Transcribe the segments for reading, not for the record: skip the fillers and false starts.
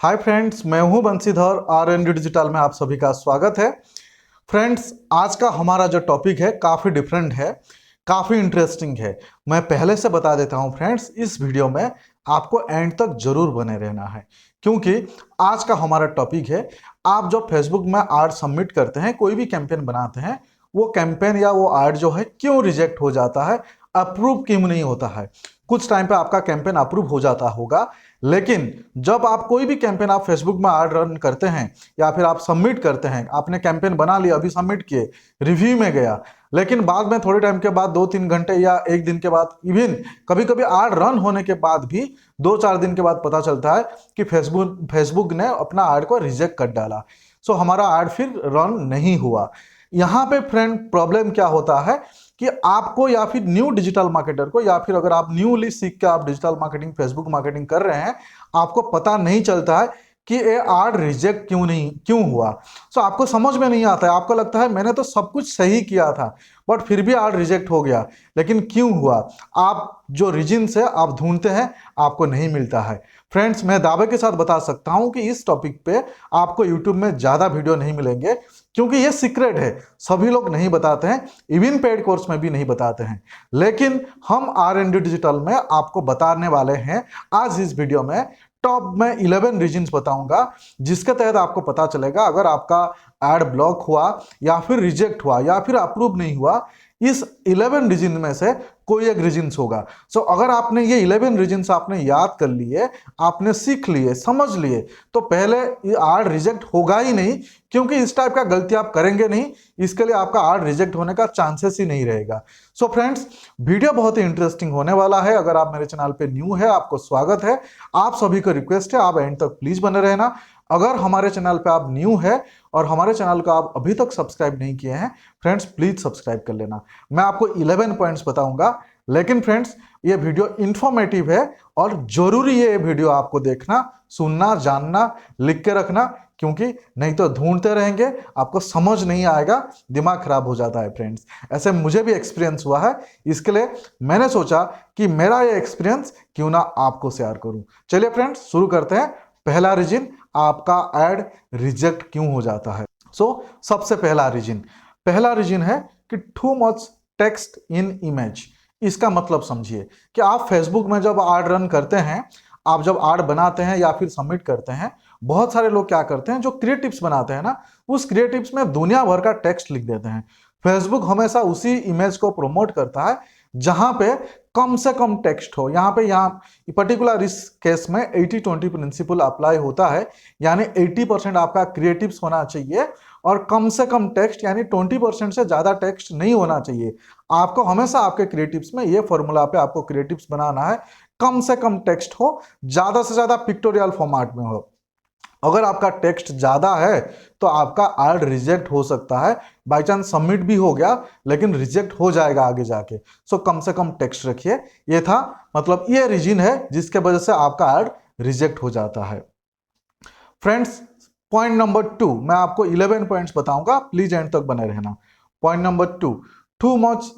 Hi friends, मैं हूं Bansidhar. आर&डी digital में आप सभी का स्वागत है। फ्रेंड्स, आज का हमारा जो टॉपिक है काफ़ी डिफरेंट है, काफ़ी इंटरेस्टिंग है। मैं पहले से बता देता हूं फ्रेंड्स, इस वीडियो में आपको एंड तक जरूर बने रहना है, क्योंकि आज का हमारा टॉपिक है आप जो फेसबुक में आड सबमिट करते हैं, कोई भी कैंपेन बनाते हैं, वो कैंपेन या वो आड जो है क्यों रिजेक्ट हो जाता है, अप्रूव क्यों नहीं होता है। कुछ टाइम पे आपका कैंपेन अप्रूव हो जाता होगा, लेकिन जब आप कोई भी कैंपेन आप फेसबुक में आड रन करते हैं या फिर आप सबमिट करते हैं, आपने कैंपेन बना लिया, अभी सबमिट किए, रिव्यू में गया, लेकिन बाद में थोड़े टाइम के बाद 2-3 घंटे या एक दिन के बाद, इवन कभी कभी आड रन होने के बाद भी 2-4 दिन के बाद पता चलता है कि फेसबुक ने अपना आड को रिजेक्ट कर डाला। सो हमारा आड फिर रन नहीं हुआ। यहाँ पे फ्रेंड प्रॉब्लम क्या होता है कि आपको या फिर न्यू डिजिटल मार्केटर को, या फिर अगर आप न्यूली सीख के आप डिजिटल मार्केटिंग, फेसबुक मार्केटिंग कर रहे हैं, आपको पता नहीं चलता है कि ये आड रिजेक्ट क्यों हुआ। सो आपको समझ में नहीं आता है, आपको लगता है मैंने तो सब कुछ सही किया था बट फिर भी आड रिजेक्ट हो गया, लेकिन क्यों हुआ। आप जो रीजन से आप ढूंढते हैं आपको नहीं मिलता है। फ्रेंड्स, मैं दावे के साथ बता सकता हूं कि इस टॉपिक पे आपको यूट्यूब में ज्यादा वीडियो नहीं मिलेंगे, क्योंकि ये सीक्रेट है, सभी लोग नहीं बताते हैं, इवन पेड कोर्स में भी नहीं बताते हैं। लेकिन हम आर&डी डिजिटल में आपको बताने वाले हैं आज इस वीडियो में। टॉप में 11 रीजंस बताऊंगा जिसके तहत आपको पता चलेगा अगर आपका एड ब्लॉक हुआ या फिर रिजेक्ट हुआ या फिर अप्रूव नहीं हुआ, इस 11 रीजन में से कोई एक रीजन होगा। सो अगर आपने ये 11 रीजन्स आपने याद कर लिए, आपने सीख लिए, समझ लिए, तो पहले ये आड रिजेक्ट होगा ही नहीं, क्योंकि इस टाइप का गलती आप करेंगे नहीं, इसके लिए आपका आड रिजेक्ट होने का चांसेस ही नहीं रहेगा। सो फ्रेंड्स, वीडियो बहुत ही इंटरेस्टिंग होने वाला है। अगर आप मेरे चैनल पे न्यू है, आपको स्वागत है। आप सभी को रिक्वेस्ट है आप एंड तक प्लीज बने रहना। अगर हमारे चैनल पे आप न्यू है और हमारे चैनल को आप अभी तक सब्सक्राइब नहीं किए हैं, फ्रेंड्स प्लीज सब्सक्राइब कर लेना। मैं आपको 11 पॉइंट्स बताऊंगा, लेकिन फ्रेंड्स ये वीडियो इंफॉर्मेटिव है और जरूरी है ये वीडियो आपको देखना, सुनना, जानना, लिख के रखना, क्योंकि नहीं तो ढूंढते रहेंगे, आपको समझ नहीं आएगा, दिमाग खराब हो जाता है फ्रेंड्स। ऐसे मुझे भी एक्सपीरियंस हुआ है, इसके लिए मैंने सोचा कि मेरा ये एक्सपीरियंस क्यों ना आपको शेयर करूं। चलिए फ्रेंड्स, शुरू करते हैं। पहला रीजन, आपका एड रिजेक्ट क्यों हो जाता है। सबसे पहला रीजन है कि too much text in image. इसका मतलब समझिए कि आप फेसबुक में जब एड रन करते हैं, आप जब एड बनाते हैं या फिर सबमिट करते हैं, बहुत सारे लोग क्या करते हैं, जो क्रिएटिव्स बनाते हैं ना, उस क्रिएटिव्स में दुनिया भर का टेक्स्ट लिख देते हैं। फेसबुक हमेशा उसी इमेज को प्रमोट करता है जहां पे कम से कम टेक्स्ट हो। यहाँ पर्टिकुलर इस केस में 80-20 प्रिंसिपल अप्लाई होता है, यानी 80% आपका क्रिएटिव्स होना चाहिए और कम से कम टेक्स्ट, यानी 20% से ज्यादा टेक्स्ट नहीं होना चाहिए। आपको हमेशा आपके क्रिएटिव्स में ये फॉर्मूला पे आपको क्रिएटिव्स बनाना है, कम से कम टेक्स्ट हो, ज्यादा से ज्यादा पिक्टोरियल फॉर्मेट में हो। अगर आपका टेक्स्ट ज्यादा है तो आपका एड रिजेक्ट हो सकता है, बाई चांस सबमिट भी हो गया लेकिन रिजेक्ट हो जाएगा आगे जाके। सो कम से कम टेक्स्ट रखिए। ये था, मतलब ये रीजन है जिसके वजह से आपका एड रिजेक्ट हो जाता है। फ्रेंड्स, पॉइंट नंबर 2, मैं आपको 11 पॉइंट्स बताऊंगा, प्लीज एंड तक बने रहना। Point number 2, too much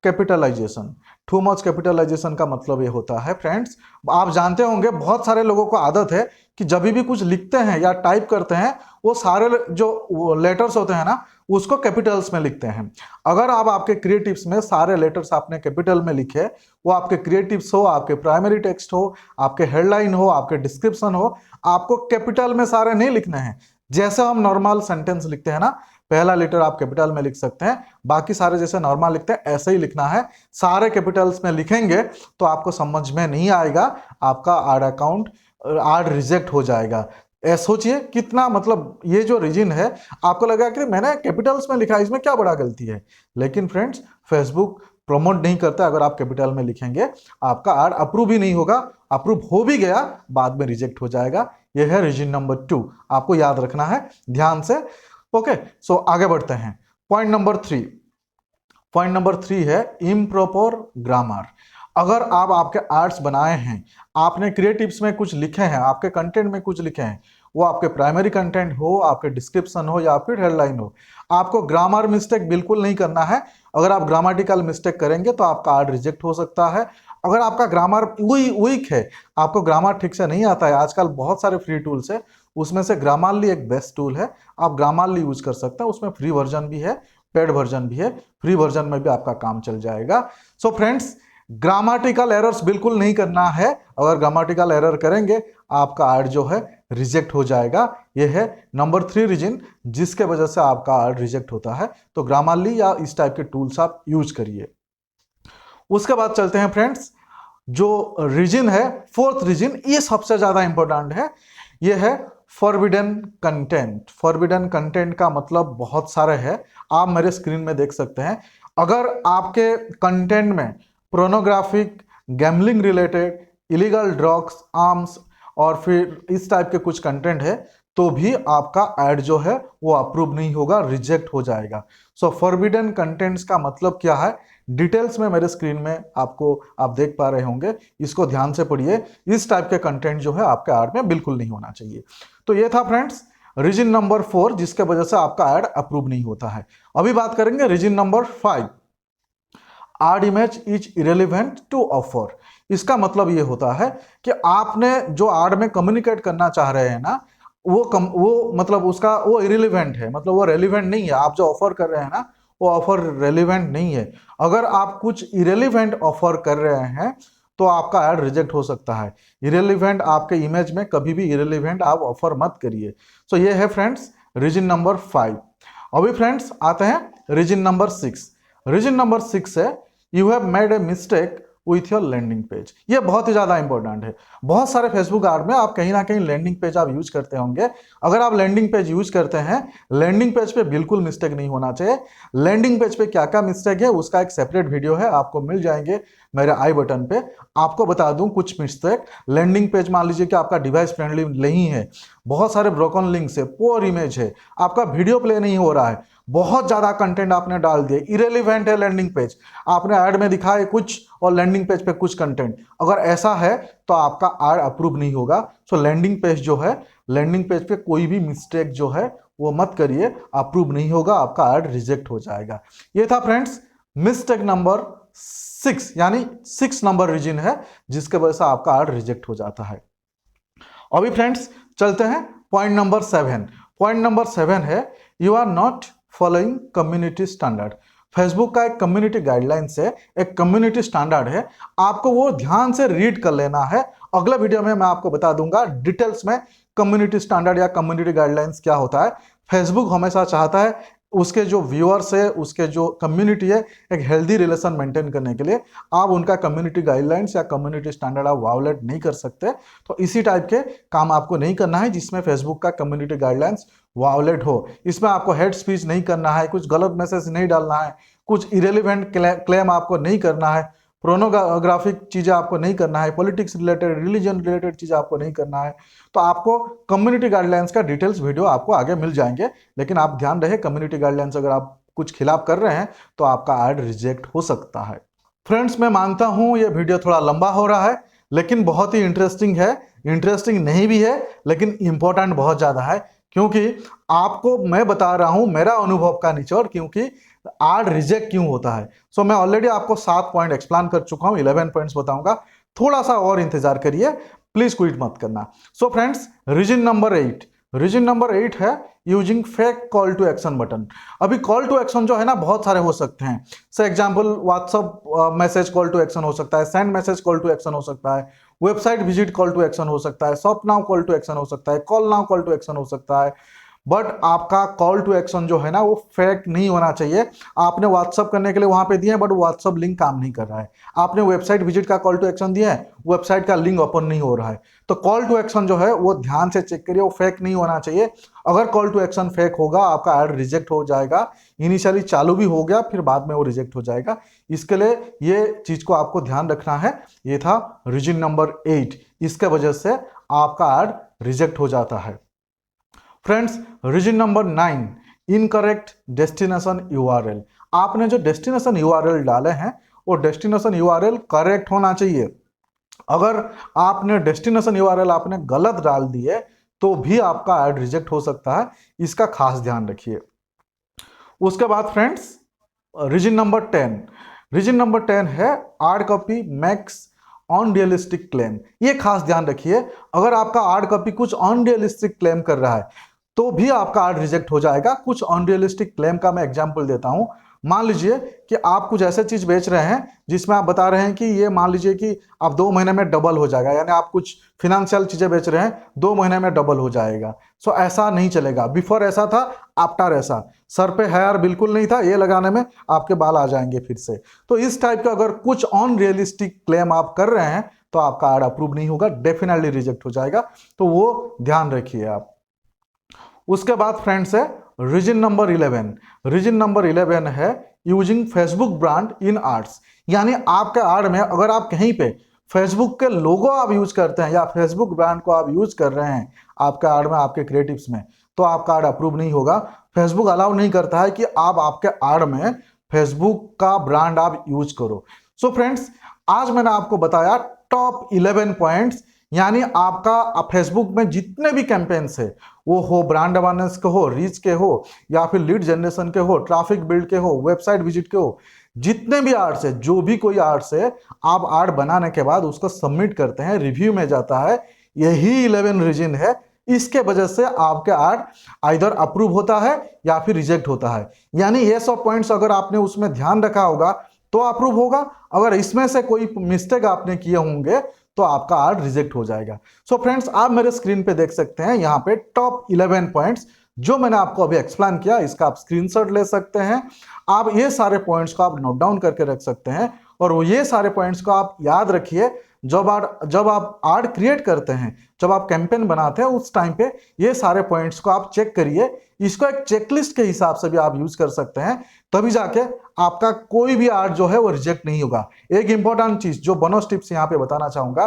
capitalization. Too much capitalization का मतलब ये होता है फ्रेंड्स, आप जानते होंगे बहुत सारे लोगों को आदत है कि जब भी कुछ लिखते हैं या टाइप करते हैं, वो सारे जो लेटर्स होते हैं ना, उसको कैपिटल्स में लिखते हैं। अगर आप आपके क्रिएटिव्स में सारे लेटर्स आपने कैपिटल में लिखे, वो आपके क्रिएटिव्स हो, आपके प्राइमरी टेक्स्ट हो, आपके हेडलाइन हो, आपके डिस्क्रिप्शन हो, आपको कैपिटल में सारे नहीं लिखने हैं। जैसे हम नॉर्मल सेंटेंस लिखते हैं ना, पहला लेटर आप कैपिटल में लिख सकते हैं, बाकी सारे जैसे नॉर्मल लिखते हैं ऐसे ही लिखना है। सारे कैपिटल्स में लिखेंगे तो आपको समझ में नहीं आएगा, आपका आड अकाउंट, आड रिजेक्ट हो जाएगा। सोचिए कितना, मतलब ये जो रीजन है, आपको लगा कि मैंने कैपिटल्स में लिखा, इसमें क्या बड़ा गलती है, लेकिन फ्रेंड्स फेसबुक प्रमोट नहीं करता अगर आप कैपिटल में लिखेंगे, आपका आड अप्रूव ही नहीं होगा, अप्रूव हो भी गया बाद में रिजेक्ट हो जाएगा। यह है रीजन नंबर 2, आपको याद रखना है ध्यान से। ओके, सो आगे बढ़ते हैं। पॉइंट नंबर 3, पॉइंट नंबर 3 है इम्प्रॉपर ग्रामर। अगर आप आपके आर्ट्स बनाए हैं, आपने क्रिएटिव्स में कुछ लिखे हैं, आपके कंटेंट में कुछ लिखे हैं, वो आपके प्राइमरी कंटेंट हो, आपके डिस्क्रिप्शन हो या फिर हेडलाइन हो, आपको ग्रामर मिस्टेक बिल्कुल नहीं करना है। अगर आप ग्रामेटिकल मिस्टेक करेंगे तो आपका ऐड रिजेक्ट हो सकता है। अगर आपका ग्रामर वीक है, आपको ग्रामर ठीक से नहीं आता है, आजकल बहुत सारे फ्री टूल्स है, उसमें से ग्रामरली एक बेस्ट टूल है, आप ग्रामरली यूज कर सकते हैं। उसमें फ्री वर्जन भी है, पेड वर्जन भी है, फ्री वर्जन में भी आपका काम चल जाएगा। सो फ्रेंड्स, ग्रामेटिकल एरर्स बिल्कुल नहीं करना है। अगर ग्रामेटिकल एरर करेंगे आपका ऐड जो है रिजेक्ट हो जाएगा। यह है नंबर 3 रीजन जिसके वजह से आपका ऐड रिजेक्ट होता है। तो ग्रामरली या इस टाइप के टूल्स आप यूज करिए। उसके बाद चलते हैं फ्रेंड्स, जो रीजन है, फोर्थ रीजन, ये सबसे ज्यादा इंपॉर्टेंट है। ये है फॉरबिडन कंटेंट। फॉरबिडन कंटेंट का मतलब बहुत सारे है, आप मेरे स्क्रीन में देख सकते हैं। अगर आपके कंटेंट में pornographic, gambling related, illegal drugs, arms और फिर इस टाइप के कुछ कंटेंट है तो भी आपका ऐड जो है वो अप्रूव नहीं होगा, रिजेक्ट हो जाएगा। सो फॉरबिडन कंटेंट्स का मतलब क्या है, डिटेल्स में मेरे स्क्रीन में आपको आप देख पा रहे होंगे, इसको ध्यान से पढ़िए। इस टाइप के कंटेंट जो है आपके ऐड में बिल्कुल नहीं होना चाहिए। तो ये था फ्रेंड्स रीजन नंबर 4 जिसके वजह से आपका ऐड अप्रूव नहीं होता है। अभी बात करेंगे reason number 5, ad image is irrelevant to offer. इसका मतलब ये होता है कि आपने जो एड में कम्युनिकेट करना चाह रहे हैं ना, वो मतलब उसका वो इरेलीवेंट है, मतलब वो रेलिवेंट नहीं है। आप जो ऑफर कर रहे हैं ना वो ऑफर रेलिवेंट नहीं है। अगर आप कुछ इरेलीवेंट ऑफर कर रहे हैं तो आपका ऐड रिजेक्ट हो सकता है। इरेलीवेंट आपके इमेज में कभी भी इरेलीवेंट आप ऑफर मत करिए। सो ये है फ्रेंड्स रीजन नंबर 5। अभी फ्रेंड्स आते हैं रीजन नंबर 6। रीजन नंबर 6 है you have made a mistake with your landing page. ये बहुत ही ज्यादा इंपॉर्टेंट है। बहुत सारे फेसबुक ऐड में आप कहीं ना कहीं लैंडिंग पेज आप यूज करते होंगे। अगर आप लैंडिंग पेज यूज करते हैं, लैंडिंग पेज पे बिल्कुल मिस्टेक नहीं होना चाहिए। लैंडिंग पेज पे क्या क्या मिस्टेक है उसका एक सेपरेट वीडियो है, आपको मिल जाएंगे मेरे आई बटन पे। आपको बता दूं कुछ मिस्टेक। लैंडिंग पेज मान लीजिए कि आपका डिवाइस फ्रेंडली नहीं है, बहुत सारे ब्रोकन लिंक्स है, पुअर इमेज है, आपका वीडियो प्ले नहीं हो रहा है, बहुत ज्यादा कंटेंट आपने डाल दिया, इरेलीवेंट है लैंडिंग पेज, आपने ऐड में दिखाए कुछ और लैंडिंग पेज पे कुछ कंटेंट, अगर ऐसा है तो आपका ऐड अप्रूव नहीं होगा। सो लैंडिंग पेज जो है, लैंडिंग पेज पे कोई भी मिस्टेक जो है वो मत करिए, अप्रूव नहीं होगा, आपका ऐड रिजेक्ट हो जाएगा। ये था फ्रेंड्स मिस्टेक नंबर 6, यानी 6 नंबर रीजन है जिसके वजह से आपका ऐड रिजेक्ट हो जाता है। अभी फ्रेंड्स चलते हैं पॉइंट नंबर 7। पॉइंट नंबर 7 है you are not following community standard. Facebook का एक कम्युनिटी गाइडलाइंस है, एक कम्युनिटी स्टैंडर्ड है, आपको वो ध्यान से रीड कर लेना है। अगले वीडियो में मैं आपको बता दूंगा डिटेल्स में कम्युनिटी स्टैंडर्ड या कम्युनिटी गाइडलाइंस क्या होता है। फेसबुक हमेशा चाहता है उसके जो व्यूअर्स है, उसके जो कम्युनिटी है, एक हेल्दी रिलेशन मेंटेन करने के लिए आप उनका कम्युनिटी गाइडलाइंस या कम्युनिटी स्टैंडर्ड आप वायोलेट नहीं कर सकते। तो इसी टाइप के काम आपको नहीं करना है जिसमें फेसबुक का कम्युनिटी गाइडलाइंस वायोलेट हो। इसमें आपको हेड स्पीच नहीं करना है, कुछ गलत मैसेज नहीं डालना है, कुछ इरेलीवेंट क्लेम आपको नहीं करना है, प्रोनोग्राफिक चीजें आपको नहीं करना है, पॉलिटिक्स रिलेटेड, रिलीजन रिलेटेड चीजें आपको नहीं करना है। तो आपको कम्युनिटी गाइडलाइंस का डिटेल्स वीडियो आपको आगे मिल जाएंगे, लेकिन आप ध्यान रहे कम्युनिटी गाइडलाइंस अगर आप कुछ खिलाफ कर रहे हैं तो आपका ऐड रिजेक्ट हो सकता है। फ्रेंड्स मैं मानता हूं ये वीडियो थोड़ा लंबा हो रहा है लेकिन बहुत ही इंटरेस्टिंग है। इंटरेस्टिंग नहीं भी है लेकिन इंपॉर्टेंट बहुत ज्यादा है, क्योंकि आपको मैं बता रहा हूं मेरा अनुभव का निचोड़, क्योंकि ऐड रिजेक्ट क्यों होता है। सो मैं ऑलरेडी आपको 7 पॉइंट एक्सप्लेन कर चुका हूं, 11 पॉइंट्स बताऊंगा, थोड़ा सा और इंतजार करिए, प्लीज क्विट मत करना। So friends reason number 8, reason number 8 है using fake call to action button. अभी कॉल टू एक्शन जो है ना बहुत सारे हो सकते हैं। For example WhatsApp message call to action हो सकता है, send message call to action हो सकता है, website visit call to action हो सकता है, shop now call to action हो सकता है, call now call to action हो सकता है। बट आपका कॉल टू एक्शन जो है ना वो फेक नहीं होना चाहिए। आपने व्हाट्सअप करने के लिए वहां पे दिए हैं बट व्हाट्सअप लिंक काम नहीं कर रहा है। आपने वेबसाइट विजिट का कॉल टू एक्शन दिया है, वेबसाइट का लिंक ओपन नहीं हो रहा है। तो कॉल टू एक्शन जो है वो ध्यान से चेक करिए, वो फेक नहीं होना चाहिए। अगर कॉल टू एक्शन फेक होगा आपका ऐड रिजेक्ट हो जाएगा। इनिशियली चालू भी हो गया फिर बाद में वो रिजेक्ट हो जाएगा। इसके लिए ये चीज को आपको ध्यान रखना है। ये था रीजन नंबर 8, इसके वजह से आपका ऐड रिजेक्ट हो जाता है। Friends reason number 9, incorrect destination URL. आपने जो डेस्टिनेशन यूआरएल डाले हैं वो डेस्टिनेशन यूआरएल करेक्ट होना चाहिए। अगर आपने डेस्टिनेशन यूआरएल आपने गलत डाल दिए तो भी आपका ऐड रिजेक्ट हो सकता है, इसका खास ध्यान रखिए। उसके बाद friends reason number 10, reason number 10 है hard copy makes unrealistic claim. ये खास ध्यान रखिए, अगर आपका हार्ड कॉपी कुछ अनरियलिस्टिक क्लेम कर रहा है तो भी आपका आर्ट रिजेक्ट हो जाएगा। कुछ अनरियलिस्टिक क्लेम का मैं एग्जांपल देता हूं। मान लीजिए कि आप कुछ ऐसे चीज बेच रहे हैं जिसमें आप बता रहे हैं कि ये मान लीजिए कि आप 2 महीने में डबल हो जाएगा, यानी आप कुछ फिनेंशियल चीजें बेच रहे हैं 2 महीने में डबल हो जाएगा। सो ऐसा नहीं चलेगा। बिफोर ऐसा था, आफ्टर ऐसा। सर पे हेयर बिल्कुल नहीं था, ये लगाने में आपके बाल आ जाएंगे फिर से। तो इस टाइप का अगर कुछ अनरियलिस्टिक क्लेम आप कर रहे हैं तो आपका आर्ट अप्रूव नहीं होगा, डेफिनेटली रिजेक्ट हो जाएगा। तो वो ध्यान रखिए आप। उसके बाद फ्रेंड्स है रीजन नंबर 11। रीजन नंबर 11 है using Facebook brand in arts. यानी आपके आर्ट में अगर आप कहीं पे फेसबुक के लोगो आप यूज करते हैं या फेसबुक ब्रांड को आप यूज कर रहे हैं आपके आर्ट में, आपके क्रिएटिव्स में, तो आपका आर्ट अप्रूव नहीं होगा। फेसबुक अलाउ नहीं करता है कि आप आपके आर्ट में फेसबुक का ब्रांड आप यूज करो। सो फ्रेंड्स, आज मैंने आपको बताया टॉप 11 पॉइंट्स, यानी आपका फेसबुक में जितने भी कैंपेन्स है, वो हो ब्रांड अवेयरनेस के हो, रीच के हो, या फिर लीड जनरेशन के हो, ट्रैफिक बिल्ड के हो, वेबसाइट विजिट के हो, जितने भी आर्ट्स है, जो भी कोई आर्ट्स है, आप आर्ट बनाने के बाद उसको सबमिट करते हैं, रिव्यू में जाता है, यही 11 रीजन है। इसके वजह से आपके आर्ट आइदर अप्रूव होता है या फिर रिजेक्ट होता है। यानी ये सब पॉइंट्स अगर आपने उसमें ध्यान रखा होगा तो अप्रूव होगा, अगर इसमें से कोई मिस्टेक आपने किए होंगे तो आपका आर्ट रिजेक्ट हो जाएगा। सो फ्रेंड्स, आप मेरे स्क्रीन पे देख सकते हैं यहाँ पे टॉप 11 पॉइंट्स जो मैंने आपको अभी एक्सप्लेन किया। इसका आप स्क्रीनशॉट ले सकते हैं, आप ये सारे पॉइंट्स को आप नोट डाउन करके रख सकते हैं, और वो ये सारे पॉइंट्स को आप याद रखिए। जब आप आर्ट क्रिएट करते हैं, जब आप कैंपेन बनाते हैं, उस टाइम पे ये सारे पॉइंट्स को आप चेक करिए। इसको एक चेकलिस्ट के हिसाब से भी आप यूज कर सकते हैं, तभी जाके आपका कोई भी आर्ट जो है वो रिजेक्ट नहीं होगा। एक इंपॉर्टेंट चीज जो बोनस टिप्स यहाँ पे बताना चाहूंगा,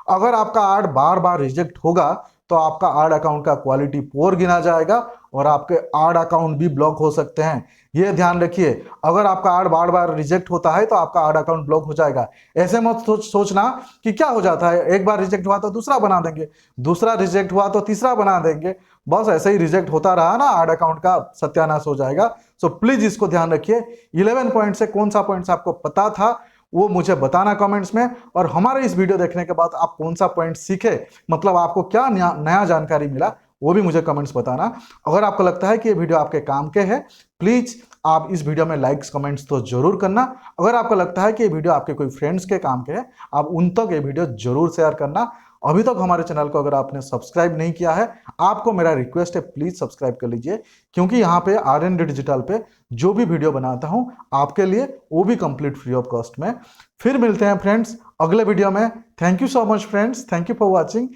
अगर आपका आर्ट बार बार रिजेक्ट होगा तो आपका आर्ट अकाउंट का क्वालिटी पोर गिना जाएगा और आपके आर्ट अकाउंट भी ब्लॉक हो सकते हैं। ये ध्यान रखिए, अगर आपका आर्ट बार बार रिजेक्ट होता है तो आपका आर्ट अकाउंट ब्लॉक हो जाएगा। ऐसे मत सोचना कि क्या हो जाता है, एक बार रिजेक्ट हुआ तो दूसरा बना देंगे, दूसरा रिजेक्ट हुआ तो तीसरा बना देंगे, बस ऐसे ही रिजेक्ट होता रहा ना, आर्ट अकाउंट का सत्यानाश हो जाएगा। सो प्लीज इसको ध्यान रखिए। 11 पॉइंट से कौन सा पॉइंट्स आपको पता था वो मुझे बताना कमेंट्स में, और हमारे इस वीडियो देखने के बाद आप कौन सा पॉइंट सीखे, मतलब आपको क्या नया जानकारी मिला, वो भी मुझे कमेंट्स बताना। अगर आपको लगता है कि ये वीडियो आपके काम के है, प्लीज आप इस वीडियो में लाइक्स कमेंट्स तो जरूर करना। अगर आपको लगता है कि ये वीडियो आपके कोई फ्रेंड्स के काम के है, आप उन तक ये वीडियो जरूर शेयर करना। अभी तक हमारे चैनल को अगर आपने सब्सक्राइब नहीं किया है, आपको मेरा रिक्वेस्ट है प्लीज सब्सक्राइब कर लीजिए, क्योंकि यहाँ पे R&D डिजिटल पे जो भी वीडियो बनाता हूँ आपके लिए, वो भी कंप्लीट फ्री ऑफ कॉस्ट में। फिर मिलते हैं फ्रेंड्स अगले वीडियो में। Thank you so much friends, thank you for watching.